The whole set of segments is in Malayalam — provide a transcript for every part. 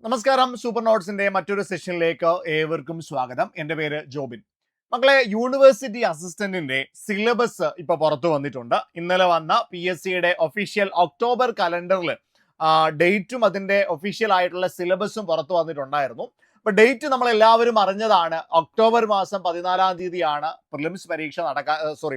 നമസ്കാരം. സൂപ്പർ നോട്ട്സിന്റെ മറ്റൊരു സെഷനിലേക്ക് ഏവർക്കും സ്വാഗതം. എൻ്റെ പേര് ജോബിൻ. മക്കളെ, യൂണിവേഴ്സിറ്റി അസിസ്റ്റന്റിന്റെ സിലബസ് ഇപ്പൊ പുറത്തു വന്നിട്ടുണ്ട്. ഇന്നലെ വന്ന PSCയുടെ ഒഫീഷ്യൽ ഒക്ടോബർ കലണ്ടറിൽ ഡേറ്റും അതിന്റെ ഒഫീഷ്യൽ ആയിട്ടുള്ള സിലബസും പുറത്തു വന്നിട്ടുണ്ടായിരുന്നു. അപ്പൊ ഡേറ്റ് നമ്മൾ എല്ലാവരും അറിഞ്ഞതാണ്. ഒക്ടോബർ മാസം 14-ാം തീയതിയാണ് പ്രിലിംസ് പരീക്ഷ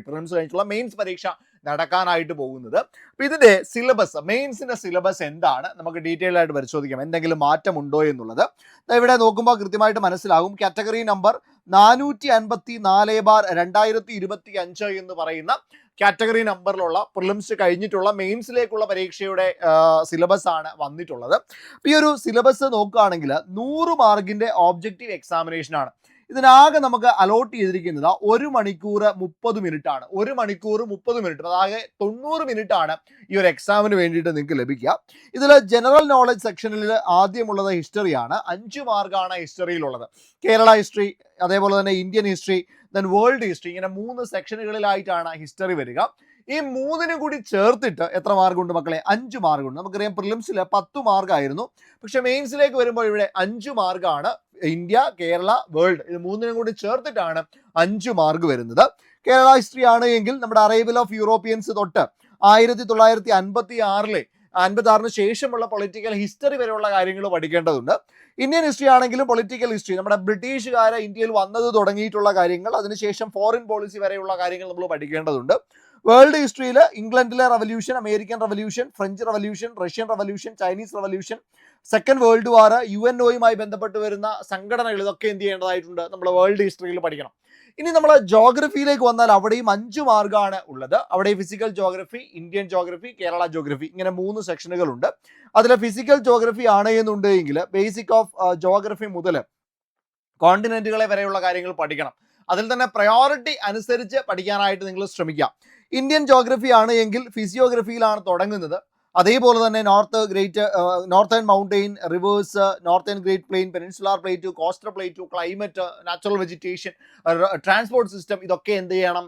പ്രിലിംസ് കഴിഞ്ഞിട്ടുള്ള മെയിൻസ് പരീക്ഷ നടക്കാനായിട്ട് പോകുന്നത്. അപ്പൊ ഇതിന്റെ സിലബസ്, മെയിൻസിന്റെ സിലബസ് എന്താണ്, നമുക്ക് ഡീറ്റെയിൽ ആയിട്ട് പരിശോധിക്കാം. എന്തെങ്കിലും മാറ്റമുണ്ടോ എന്നുള്ളത് ഇവിടെ നോക്കുമ്പോൾ കൃത്യമായിട്ട് മനസ്സിലാകും. കാറ്റഗറി നമ്പർ 454/2025 എന്ന് പറയുന്ന കാറ്റഗറി നമ്പറിലുള്ള പ്രിലിംസ് കഴിഞ്ഞിട്ടുള്ള മെയിൻസിലേക്കുള്ള പരീക്ഷയുടെ സിലബസ് ആണ് വന്നിട്ടുള്ളത്. ഈ ഒരു സിലബസ് നോക്കുകയാണെങ്കിൽ 100 മാർക്കിന്റെ ഓബ്ജക്റ്റീവ് എക്സാമിനേഷൻ ആണ്. ഇതിനാകെ നമുക്ക് അലോട്ട് ചെയ്തിരിക്കുന്നത് 1 മണിക്കൂർ 30 മിനിറ്റ് ആണ്. 1 മണിക്കൂർ 30 മിനിറ്റ്, അതായത് 90 മിനിറ്റ് ആണ് ഈ ഒരു എക്സാമിന് വേണ്ടിയിട്ട് നിങ്ങൾക്ക് ലഭിക്കുക. ഇതിൽ ജനറൽ നോളജ് സെക്ഷനിൽ ആദ്യമുള്ളത് ഹിസ്റ്ററിയാണ്. 5 മാർക്കാണ് ഹിസ്റ്ററിയിലുള്ളത്. കേരള ഹിസ്റ്ററി, അതേപോലെ തന്നെ Indian history, then world history, ഇങ്ങനെ 3 സെക്ഷനുകളിലായിട്ടാണ് ഹിസ്റ്ററി വരിക. ഈ 3നും കൂടി ചേർത്തിട്ട് എത്ര മാർക്കുണ്ട് മക്കളെ? 5 മാർക്കുണ്ട്. നമുക്കറിയാം പ്രിലിംസിൽ 10 മാർക്കായിരുന്നു. പക്ഷെ മെയിൻസിലേക്ക് വരുമ്പോൾ ഇവിടെ 5 മാർക്കാണ്. ഇന്ത്യ, കേരള, വേൾഡ്, ഇത് 3നും കൂടി ചേർത്തിട്ടാണ് 5 മാർക്ക് വരുന്നത്. കേരള ഹിസ്റ്ററി ആണ് എങ്കിൽ നമ്മുടെ അറൈവൽ ഓഫ് യൂറോപ്യൻസ് തൊട്ട് 1956 ശേഷമുള്ള പൊളിറ്റിക്കൽ ഹിസ്റ്ററി വരെയുള്ള കാര്യങ്ങൾ പഠിക്കേണ്ടതുണ്ട്. ഇന്ത്യൻ ഹിസ്റ്ററി ആണെങ്കിലും പൊളിറ്റിക്കൽ ഹിസ്റ്ററി, നമ്മുടെ ബ്രിട്ടീഷുകാരെ ഇന്ത്യയിൽ വന്നത് തുടങ്ങിയിട്ടുള്ള കാര്യങ്ങൾ, അതിനുശേഷം ഫോറിൻ പോളിസി വരെയുള്ള കാര്യങ്ങൾ നമ്മൾ പഠിക്കേണ്ടതുണ്ട്. വേൾഡ് ഹിസ്റ്ററിയിൽ ഇംഗ്ലണ്ടിലെ revolution, American revolution, French revolution, Russian revolution, Chinese revolution, second world war, UNOയുമായി ബന്ധപ്പെട്ട് വരുന്ന സംഘടനകൾ, ഇതൊക്കെ എന്ത് ചെയ്യേണ്ടതായിട്ടുണ്ട്, നമ്മൾ വേൾഡ് ഹിസ്റ്ററിയിൽ പഠിക്കണം. ഇനി നമ്മൾ ജോഗ്രഫിയിലേക്ക് വന്നാൽ അവിടെയും 5 മാർക്കാണ് ഉള്ളത്. അവിടെ physical geography, Indian geography, Kerala geography, ഇങ്ങനെ 3 സെക്ഷനുകളുണ്ട്. അതിൽ ഫിസിക്കൽ ജോഗ്രഫി ആണ് എന്നുണ്ടെങ്കിൽ ബേസിക് ഓഫ് ജോഗ്രഫി മുതൽ കോണ്ടിനെന്റുകളെ വരെയുള്ള കാര്യങ്ങൾ പഠിക്കണം. അതിൽ തന്നെ പ്രയോറിറ്റി അനുസരിച്ച് പഠിക്കാനായിട്ട് നിങ്ങൾ ശ്രമിക്കുക. ഇന്ത്യൻ ജോഗ്രഫി ആണ് എങ്കിൽ ഫിസിയോഗ്രഫിയിലാണ് തുടങ്ങുന്നത്. അതേപോലെ തന്നെ northern mountain, rivers, northern great plain, peninsular plate, coastal plate, climate, natural vegetation, transport system, ഇതൊക്കെ എന്ത് ചെയ്യണം,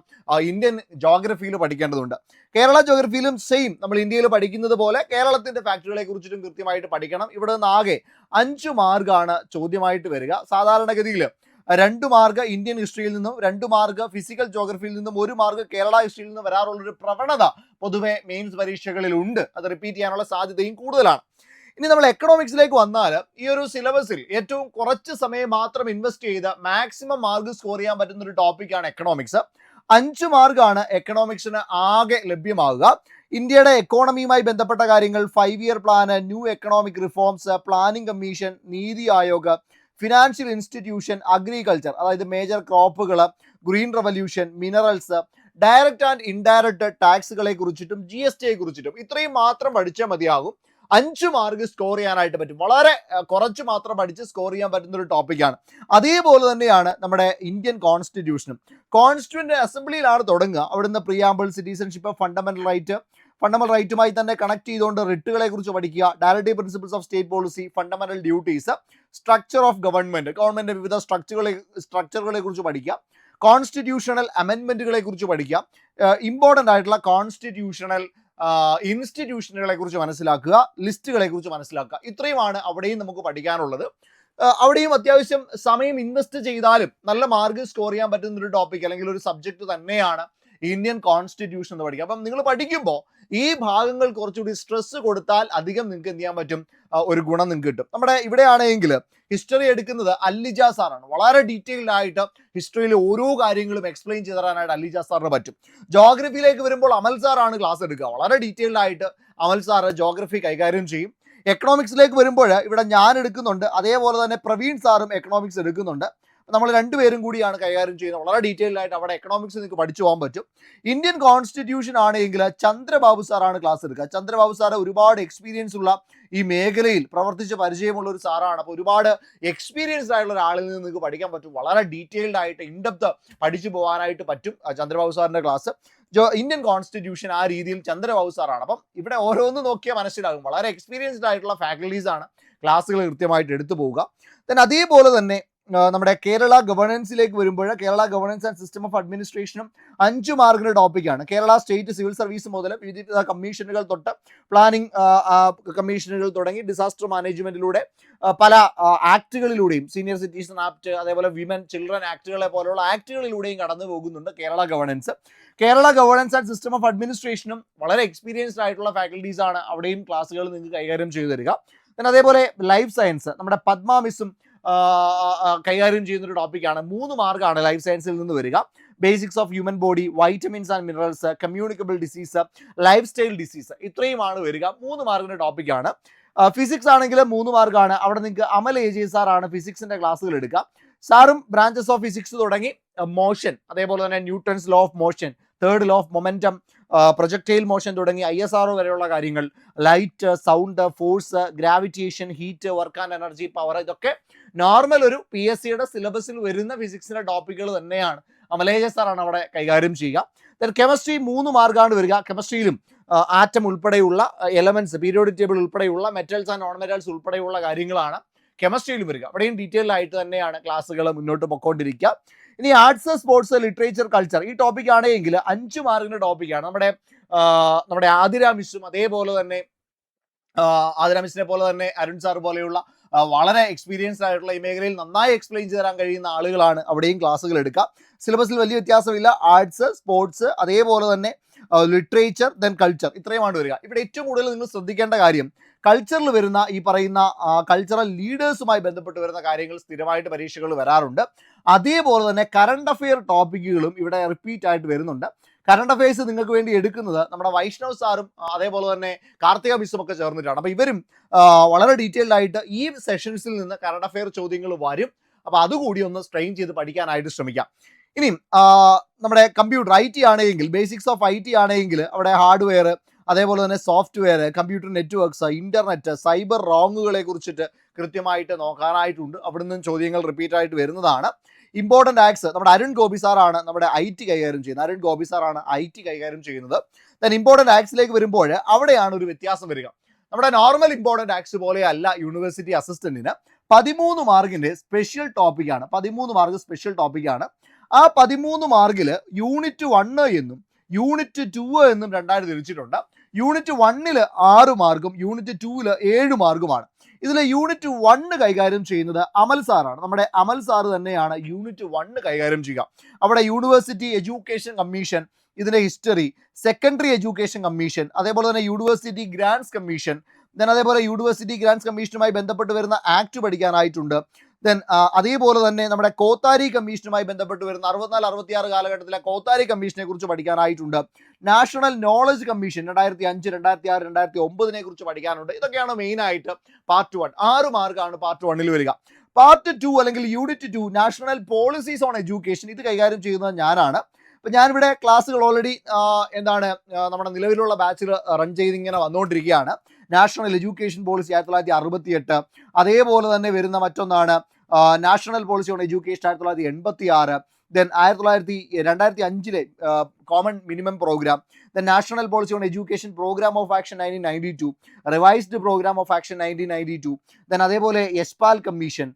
ഇന്ത്യൻ ജോഗ്രഫിയിൽ പഠിക്കേണ്ടതുണ്ട്. കേരള ജോഗ്രഫിയിലും സെയിം, നമ്മൾ ഇന്ത്യയിൽ പഠിക്കുന്നത് പോലെ കേരളത്തിന്റെ ഫാക്ടറികളെ കുറിച്ചിട്ടും കൃത്യമായിട്ട് പഠിക്കണം. ഇവിടെ നിന്ന് ആകെ 5 മാർക്കാണ് ചോദ്യമായിട്ട് വരിക. സാധാരണഗതിയിൽ 2 മാർക്ക് ഇന്ത്യൻ ഹിസ്റ്ററിയിൽ നിന്നും, 2 മാർക്ക് ഫിസിക്കൽ ജോഗ്രഫിയിൽ നിന്നും, 1 മാർക്ക് കേരള ഹിസ്റ്ററിയിൽ നിന്നും വരാറുള്ളൊരു പ്രവണത പൊതുവെ മെയിൻസ് പരീക്ഷകളിൽ ഉണ്ട്. അത് റിപ്പീറ്റ് ചെയ്യാനുള്ള സാധ്യതയും കൂടുതലാണ്. ഇനി നമ്മൾ എക്കണോമിക്സിലേക്ക് വന്നാൽ ഈ ഒരു സിലബസിൽ ഏറ്റവും കുറച്ച് സമയം മാത്രം ഇൻവെസ്റ്റ് ചെയ്ത് മാക്സിമം മാർക്ക് സ്കോർ ചെയ്യാൻ പറ്റുന്ന ഒരു ടോപ്പിക്കാണ് എക്കണോമിക്സ്. 5 മാർക്കാണ് എക്കണോമിക്സിന് ആകെ ലഭ്യമാകുക. ഇന്ത്യയുടെ എക്കോണമിയുമായി ബന്ധപ്പെട്ട കാര്യങ്ങൾ, 5 year plan, new economic reforms, planning commission, NITI Aayog, financial institution, agriculture, അതായത് മേജർ ക്രോപ്പുകൾ, green revolution, minerals, direct and indirect ടാക്സുകളെ കുറിച്ചിട്ടും GSTയെ കുറിച്ചിട്ടും ഇത്രയും മാത്രം പഠിച്ചാൽ മതിയാകും. 5 മാർക്ക് സ്കോർ ചെയ്യാനായിട്ട് പറ്റും. വളരെ കുറച്ച് മാത്രം പഠിച്ച് സ്കോർ ചെയ്യാൻ പറ്റുന്ന ഒരു ടോപ്പിക്കാണ്. അതേപോലെ തന്നെയാണ് നമ്മുടെ ഇന്ത്യൻ കോൺസ്റ്റിറ്റ്യൂഷനും. കോൺസ്റ്റിറ്റ്യൂന്റ് അസംബ്ലിയിലാണ് തുടങ്ങുക. അവിടുന്ന് പ്രിയാമ്പിൾ, സിറ്റിസൺഷിപ്പ്, ഫണ്ടമെന്റൽ റൈറ്റുമായി തന്നെ കണക്ട് ചെയ്തുകൊണ്ട് റിട്ടുകളെ കുറിച്ച് പഠിക്കുക, directive principles of state policy, fundamental duties, structure of government വിവിധ സ്ട്രക്ചറുകളെ കുറിച്ച് പഠിക്കുക, കോൺസ്റ്റിറ്റ്യൂഷണൽ അമെൻമെന്റുകളെ കുറിച്ച് പഠിക്കുക, ഇമ്പോർട്ടൻ്റ് ആയിട്ടുള്ള കോൺസ്റ്റിറ്റ്യൂഷണൽ ഇൻസ്റ്റിറ്റ്യൂഷനുകളെ കുറിച്ച് മനസ്സിലാക്കുക, ലിസ്റ്റുകളെ കുറിച്ച് മനസ്സിലാക്കുക. ഇത്രയുമാണ് അവിടെയും നമുക്ക് പഠിക്കാനുള്ളത്. അവിടെയും അത്യാവശ്യം സമയം ഇൻവെസ്റ്റ് ചെയ്താലും നല്ല മാർക്ക് സ്കോർ ചെയ്യാൻ പറ്റുന്ന ഒരു ടോപ്പിക് അല്ലെങ്കിൽ ഒരു സബ്ജക്ട് തന്നെയാണ് ഇന്ത്യൻ കോൺസ്റ്റിറ്റ്യൂഷൻ എന്ന് പഠിക്കുക. അപ്പം നിങ്ങൾ പഠിക്കുമ്പോൾ ഈ ഭാഗങ്ങൾ കുറച്ചുകൂടി സ്ട്രെസ് കൊടുത്താൽ അധികം നിങ്ങൾക്ക് എന്ത് ചെയ്യാൻ പറ്റും, ഒരു ഗുണം നിങ്ങൾക്ക് കിട്ടും. നമ്മുടെ ഇവിടെയാണെങ്കിൽ ഹിസ്റ്ററി എടുക്കുന്നത് അല്ലിജ സാറാണ്. വളരെ ഡീറ്റെയിൽഡ് ആയിട്ട് ഹിസ്റ്ററിയിലെ ഓരോ കാര്യങ്ങളും എക്സ്പ്ലെയിൻ ചെയ്ത് തരാനായിട്ട് അല്ലിജ സാറിന് പറ്റും. ജോഗ്രഫിയിലേക്ക് വരുമ്പോൾ അമൽ സാറാണ് ക്ലാസ് എടുക്കുക. വളരെ ഡീറ്റെയിൽഡ് ആയിട്ട് അമൽ സാറ് ജോഗ്രഫി കൈകാര്യം ചെയ്യും. എക്കണോമിക്സിലേക്ക് വരുമ്പോൾ ഇവിടെ ഞാൻ എടുക്കുന്നുണ്ട്, അതേപോലെ തന്നെ പ്രവീൺ സാറും എക്കണോമിക്സ് എടുക്കുന്നുണ്ട്. നമ്മൾ 2 പേരും കൂടിയാണ് കൈകാര്യം ചെയ്യുന്നത്. വളരെ ഡീറ്റെയിൽഡ് ആയിട്ട് അവിടെ എക്കണോമിക്സ് നിങ്ങൾക്ക് പഠിച്ചു പോകാൻ പറ്റും. ഇന്ത്യൻ കോൺസ്റ്റിറ്റ്യൂഷൻ ആണെങ്കിൽ ചന്ദ്രബാബു സാറാണ് ക്ലാസ് എടുക്കുക. ചന്ദ്രബാബു സാറ് ഒരുപാട് എക്സ്പീരിയൻസ് ഉള്ള ഈ മേഖലയിൽ പ്രവർത്തിച്ച് പരിചയമുള്ള ഒരു സാറാണ്. അപ്പോൾ ഒരുപാട് എക്സ്പീരിയൻസ്ഡ് ആയിട്ടുള്ള ഒരാളിൽ നിന്ന് നിങ്ങൾക്ക് പഠിക്കാൻ പറ്റും. വളരെ ഡീറ്റെയിൽഡ് ആയിട്ട് ഇൻഡെപ്ത് പഠിച്ചു പോകാനായിട്ട് പറ്റും ചന്ദ്രബാബു സാറിൻ്റെ ക്ലാസ്. ഇന്ത്യൻ കോൺസ്റ്റിറ്റ്യൂഷൻ ആ രീതിയിൽ ചന്ദ്രബാബു സാറാണ്. അപ്പം ഇവിടെ ഓരോന്ന് നോക്കിയാൽ മനസ്സിലാകും. വളരെ എക്സ്പീരിയൻസ്ഡ് ആയിട്ടുള്ള ഫാക്കൽറ്റീസ് ആണ് ക്ലാസ്സുകൾ കൃത്യമായിട്ട് എടുത്തു പോവുക. അതേപോലെ തന്നെ നമ്മുടെ കേരള ഗവേണൻസിലേക്ക് വരുമ്പോൾ Kerala governance and system of അഡ്മിനിസ്ട്രേഷനും 5 മാർക്കിന്റെ ടോപ്പിക്കാണ്. കേരള സ്റ്റേറ്റ് സിവിൽ സർവീസ് മുതൽ വിവിധ കമ്മീഷനുകൾ തൊട്ട് പ്ലാനിംഗ് കമ്മീഷനുകൾ തുടങ്ങി ഡിസാസ്റ്റർ മാനേജ്മെന്റിലൂടെ പല ആക്ടുകളിലൂടെയും സീനിയർ സിറ്റിസൺ ആക്ട്, അതേപോലെ വിമൻ ചിൽഡ്രൻ ആക്ടുകളെ പോലെയുള്ള ആക്ടുകളിലൂടെയും കടന്നു പോകുന്നുണ്ട് Kerala governance. Kerala governance and system of അഡ്മിനിസ്ട്രേഷനും വളരെ എക്സ്പീരിയൻസ്ഡ് ആയിട്ടുള്ള ഫാക്കൽറ്റീസ് ആണ് അവിടെയും ക്ലാസ്സുകൾ നിങ്ങൾക്ക് കൈകാര്യം ചെയ്തു തരിക. അതേപോലെ ലൈഫ് സയൻസ് നമ്മുടെ പത്മ മിസ്സും കൈകാര്യം ചെയ്യുന്ന ഒരു ടോപ്പിക്കാണ്. 3 മാർക്കാണ് ലൈഫ് സയൻസിൽ നിന്ന് വരിക. Basics of human body, vitamins and minerals, communicable disease, life style disease, ഇത്രയുമാണ് വരിക. 3 മാർക്കിന്റെ ടോപ്പിക്കാണ്. ഫിസിക്സ് ആണെങ്കിൽ 3 മാർക്കാണ്. അവിടെ നിങ്ങൾക്ക് അമൽ AJ സാറാണ് ഫിസിക്സിന്റെ ക്ലാസ്സുകൾ എടുക്കുക. സാറും ബ്രാഞ്ചസ് ഓഫ് ഫിസിക്സ് തുടങ്ങി മോഷൻ, അതേപോലെ തന്നെ Newton's law of motion, third law of momentum, projectile motion തുടങ്ങി ISRO വരെയുള്ള കാര്യങ്ങൾ, light, sound, force, gravitation, heat, work and energy, power, ഇതൊക്കെ നോർമൽ ഒരു PSCയുടെ സിലബസിൽ വരുന്ന ഫിസിക്സിന്റെ ടോപ്പിക്കുകൾ തന്നെയാണ്. അമലേജ സാറാണ് അവിടെ കൈകാര്യം ചെയ്യുക. കെമിസ്ട്രി 3 മാർക്കാണ് വരിക. കെമിസ്ട്രിയിലും ആറ്റം ഉൾപ്പെടെയുള്ള എലമെന്റ്സ്, പീരിയോഡിക് ടേബിൾ ഉൾപ്പെടെയുള്ള മെറ്റൽസ് ആൻഡ് നോൺ മെറ്റൽസ് ഉൾപ്പെടെയുള്ള കാര്യങ്ങളാണ് കെമിസ്ട്രിയിൽ വരിക. അവിടെയും ഡീറ്റെയിൽ ആയിട്ട് തന്നെയാണ് ക്ലാസ്സുകൾ മുന്നോട്ട് പൊക്കോണ്ടിരിക്കുക. ഇനി ആർട്സ്, സ്പോർട്സ്, ലിറ്ററേച്ചർ, കൾച്ചർ ഈ ടോപ്പിക് ആണെങ്കിൽ 5 മാർക്കിന്റെ ടോപ്പിക്കാണ്. നമ്മുടെ ആതിര മിസ്സും അതേപോലെ തന്നെ ആതിര മിസ്സിനെ പോലെ തന്നെ അരുൺ സാർ പോലെയുള്ള വളരെ എക്സ്പീരിയൻസ്ഡ് ആയിട്ടുള്ള ഈ മേഖലയിൽ നന്നായി എക്സ്പ്ലെയിൻ ചെയ്ത് തരാൻ കഴിയുന്ന ആളുകളാണ് അവിടെയും ക്ലാസ്സുകൾ എടുക്കുക. സിലബസിൽ വലിയ വ്യത്യാസമില്ല. ആർട്സ്, സ്പോർട്സ്, അതേപോലെ തന്നെ ലിറ്ററേച്ചർ, ദെൻ കൾച്ചർ, ഇത്രയുമാണ് വരിക. ഇവിടെ ഏറ്റവും കൂടുതൽ നിങ്ങൾ ശ്രദ്ധിക്കേണ്ട കാര്യം കൾച്ചറിൽ വരുന്ന ഈ പറയുന്ന കൾച്ചറൽ ലീഡേഴ്സുമായി ബന്ധപ്പെട്ട് വരുന്ന കാര്യങ്ങൾ സ്ഥിരമായിട്ട് പരീക്ഷകൾ വരാറുണ്ട്. അതേപോലെ തന്നെ കറണ്ട് അഫെയർ ടോപ്പിക്കുകളും ഇവിടെ റിപ്പീറ്റ് ആയിട്ട് വരുന്നുണ്ട്. കറണ്ട് അഫയേഴ്സ് നിങ്ങൾക്ക് വേണ്ടി എടുക്കുന്നത് നമ്മുടെ വൈഷ്ണവ് സാറും അതേപോലെ തന്നെ കാർത്തിക മിസ്സും ഒക്കെ ചേർന്നിട്ടാണ്. അപ്പോൾ ഇവരും വളരെ ഡീറ്റെയിൽഡ് ആയിട്ട് ഈ സെഷൻസിൽ നിന്ന് കറണ്ട് അഫെയർ ചോദ്യങ്ങൾ വരും. അപ്പോൾ അതുകൂടി ഒന്ന് സ്ട്രെയിൻ ചെയ്ത് പഠിക്കാനായിട്ട് ശ്രമിക്കാം. ഇനി നമ്മുടെ കമ്പ്യൂട്ടർ IT ആണെങ്കിൽ, ബേസിക്സ് ഓഫ് IT ആണെങ്കിൽ അവിടെ ഹാർഡ്വെയർ, അതേപോലെ തന്നെ software, computer networks, internet, cyber റോങ്ങുകളെ കുറിച്ചിട്ട് കൃത്യമായിട്ട് നോക്കാനായിട്ടുണ്ട്. അവിടെ നിന്നും ചോദ്യങ്ങൾ റിപ്പീറ്റ് ആയിട്ട് വരുന്നതാണ്. ഇമ്പോർട്ടൻ്റ് ആക്ട്സ് നമ്മുടെ അരുൺ ഗോപി സാറാണ് നമ്മുടെ IT കൈകാര്യം ചെയ്യുന്നത്. അരുൺ ഗോപി സാറാണ് IT കൈകാര്യം ചെയ്യുന്നത്. ദെൻ ഇമ്പോർട്ടൻ്റ് ആക്ട്സിലേക്ക് വരുമ്പോൾ അവിടെയാണ് ഒരു വ്യത്യാസം വരിക. നമ്മുടെ നോർമൽ ഇമ്പോർട്ടൻ്റ് ആക്ട്സ് പോലെയല്ല യൂണിവേഴ്സിറ്റി അസിസ്റ്റന്റിന് 13 മാർക്കിന്റെ സ്പെഷ്യൽ ടോപ്പിക്കാണ്. 13 മാർക്ക് സ്പെഷ്യൽ ടോപ്പിക്കാണ്. ആ 13 മാർക്കിൽ യൂണിറ്റ് 1 എന്നും യൂണിറ്റ് 2 എന്നും രണ്ടായിട്ട് തിരിച്ചിട്ടുണ്ട്. യൂണിറ്റ് 1 6 മാർക്കും യൂണിറ്റ് 2 7 മാർക്കുമാണ്. ഇതിൽ യൂണിറ്റ് 1 കൈകാര്യം ചെയ്യുന്നത് അമൽ സാറാണ്. നമ്മുടെ അമൽ സാറ് തന്നെയാണ് യൂണിറ്റ് 1 കൈകാര്യം ചെയ്യുക. അവിടെ യൂണിവേഴ്സിറ്റി എഡ്യൂക്കേഷൻ കമ്മീഷൻ, ഇതിന്റെ ഹിസ്റ്ററി, സെക്കൻഡറി എഡ്യൂക്കേഷൻ കമ്മീഷൻ, അതേപോലെ തന്നെ യൂണിവേഴ്സിറ്റി ഗ്രാന്റ്സ് കമ്മീഷൻ, ദെൻ അതേപോലെ യൂണിവേഴ്സിറ്റി ഗ്രാന്റ്സ് കമ്മീഷനുമായി ബന്ധപ്പെട്ട് വരുന്ന ആക്ട് പഠിക്കാനായിട്ടുണ്ട്. ദെൻ അതേപോലെ തന്നെ നമ്മുടെ കോത്താരി കമ്മീഷനുമായി ബന്ധപ്പെട്ട് വരുന്ന 64-66 കാലഘട്ടത്തിലെ കോത്താരി കമ്മീഷനെ കുറിച്ച് പഠിക്കാനായിട്ടുണ്ട്. നാഷണൽ നോളജ് കമ്മീഷൻ 2005, 2006, 2009 കുറിച്ച് പഠിക്കാനുണ്ട്. ഇതൊക്കെയാണ് മെയിൻ ആയിട്ട് പാർട്ട് 1. 6 മാർക്കാണ് പാർട്ട് 1 വരിക. പാർട്ട് 2 അല്ലെങ്കിൽ unit 2 national policies on education, ഇത് കൈകാര്യം ചെയ്യുന്നത് ഞാനാണ്. അപ്പം ഞാനിവിടെ ക്ലാസ്സുകൾ ഓൾറെഡി നമ്മുടെ നിലവിലുള്ള ബാച്ചിൽ റൺ ചെയ്തിങ്ങനെ വന്നുകൊണ്ടിരിക്കുകയാണ്. നാഷണൽ എഡ്യൂക്കേഷൻ പോളിസി 1968, അതേപോലെ തന്നെ വരുന്ന മറ്റൊന്നാണ് national policy on education 1986, then 2005 common minimum programme, then national policy on education programme of action 1992, revised programme of action 1992, then അതേപോലെ യശ്പാൽ കമ്മീഷൻ,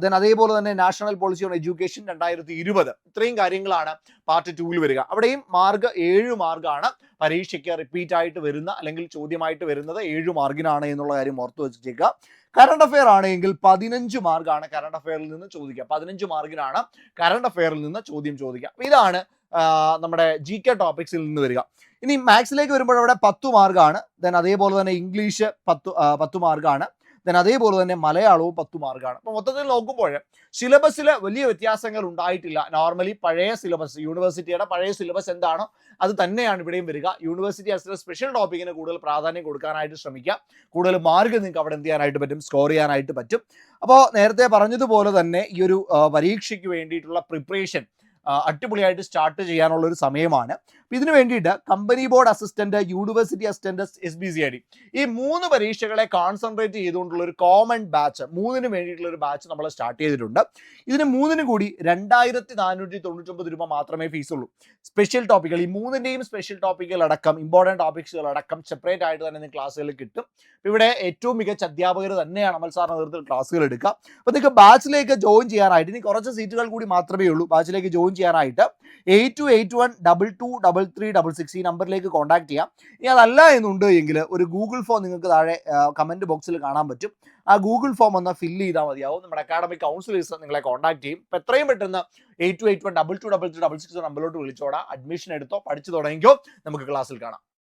ദെൻ അതേപോലെ തന്നെ നാഷണൽ പോളിസി ഓൺ എഡ്യൂക്കേഷൻ 2020. ഇത്രയും കാര്യങ്ങളാണ് പാർട്ട് 2 വരിക. അവിടെയും 7 മാർക്കാണ് പരീക്ഷയ്ക്ക് റിപ്പീറ്റ് ആയിട്ട് വരുന്ന അല്ലെങ്കിൽ ചോദ്യമായിട്ട് വരുന്നത്. 7 മാർക്കിനാണ് എന്നുള്ള കാര്യം ഓർത്ത് വെച്ചേക്കുക. കറണ്ട് അഫെയർ ആണെങ്കിൽ 15 മാർക്കാണ് കറണ്ട് അഫെയറിൽ നിന്ന് ചോദിക്കുക. 15 മാർക്കിനാണ് കറണ്ട് അഫെയറിൽ നിന്ന് ചോദ്യം ചോദിക്കുക. ഇതാണ് നമ്മുടെ GK ടോപ്പിക്സിൽ നിന്ന് വരിക. ഇനി മാത്സിലേക്ക് വരുമ്പോൾ അവിടെ 10 മാർക്കാണ്. ദെൻ അതേപോലെ തന്നെ ഇംഗ്ലീഷ് 10 മാർക്കാണ്. ദെൻ അതേപോലെ തന്നെ മലയാളവും 10 മാർക്കാണ്. അപ്പോൾ മൊത്തത്തിൽ നോക്കുമ്പോൾ സിലബസിൽ വലിയ വ്യത്യാസങ്ങൾ ഉണ്ടായിട്ടില്ല. നോർമലി പഴയ സിലബസ്, യൂണിവേഴ്സിറ്റിയുടെ പഴയ സിലബസ് എന്താണോ അത് തന്നെയാണ് ഇവിടെയും വരിക. യൂണിവേഴ്സിറ്റി ആസ് എ സ്പെഷ്യൽ ടോപ്പിക്കിന് കൂടുതൽ പ്രാധാന്യം കൊടുക്കാനായിട്ട് ശ്രമിക്കുക. കൂടുതൽ മാർക്ക് നിങ്ങൾക്ക് അവിടെ എന്ത് ചെയ്യാനായിട്ട് പറ്റും, സ്കോർ ചെയ്യാനായിട്ട് പറ്റും. അപ്പോൾ നേരത്തെ പറഞ്ഞതുപോലെ തന്നെ ഈ ഒരു പരീക്ഷയ്ക്ക് വേണ്ടിയിട്ടുള്ള പ്രിപ്പറേഷൻ അടിപൊളിയായിട്ട് സ്റ്റാർട്ട് ചെയ്യാനുള്ള ഒരു സമയമാണ്. ഇതിനു വേണ്ടിയിട്ട് company board assistant, university assistant, SBCID ഈ 3 പരീക്ഷകളെ കോൺസെൻട്രേറ്റ് ചെയ്തുകൊണ്ടുള്ള ഒരു കോമൺ ബാച്ച്, 3ന് വേണ്ടിയിട്ടുള്ള ഒരു ബാച്ച് നമ്മൾ സ്റ്റാർട്ട് ചെയ്തിട്ടുണ്ട്. ഇതിന് 3നും കൂടി 2499 രൂപ മാത്രമേ ഫീസുള്ളൂ. സ്പെഷ്യൽ ടോപ്പിക്കുകൾ, ഈ 3ന്റെയും സ്പെഷ്യൽ ടോപ്പിക്കുകൾ അടക്കം, ഇമ്പോർട്ടൻറ്റ് ടോപ്പിക്സുകൾ അടക്കം സെപ്പറേറ്റ് ആയിട്ട് തന്നെ നിങ്ങൾക്ക് ക്ലാസ്സുകൾ കിട്ടും. ഇവിടെ ഏറ്റവും മികച്ച അധ്യാപകർ തന്നെയാണ് അമൽ സാറിന്റെ നേതൃത്വത്തിൽ ക്ലാസ്സുകൾ എടുക്കുക. അപ്പോൾ നിങ്ങൾക്ക് ബാച്ചിലേക്ക് ജോയിൻ ചെയ്യാനായിട്ട് ഇനി കുറച്ച് സീറ്റുകൾ കൂടി മാത്രമേ ഉള്ളൂ. ബാച്ചിലേക്ക് ജോയിൻ ചെയ്യാനായിട്ട് 8281223366 ഈ നമ്പറിലേക്ക് കോൺടാക്ട് ചെയ്യാം. ഇനി അതല്ല എന്നുണ്ട് എങ്കിൽ ഒരു ഗൂഗിൾ ഫോം നിങ്ങൾക്ക് താഴെ കമന്റ് ബോക്സിൽ കാണാൻ പറ്റും. ആ ഗൂഗിൾ ഫോം ഒന്ന് ഫില്ല് ചെയ്താൽ മതിയാവും. നമ്മുടെ അക്കാഡമിക് കൗൺസിലേഴ്സ് നിങ്ങളെ കോൺടാക്ട് ചെയ്യും. അപ്പോൾ എത്രയും പെട്ടെന്ന് 8281223366 നമ്പറിലോട്ട് വിളിച്ചോടാ, അഡ്മിഷൻ എടുത്തോ, പഠിച്ചു തുടങ്ങിക്കോ. നമുക്ക് ക്ലാസ്സിൽ കാണാം.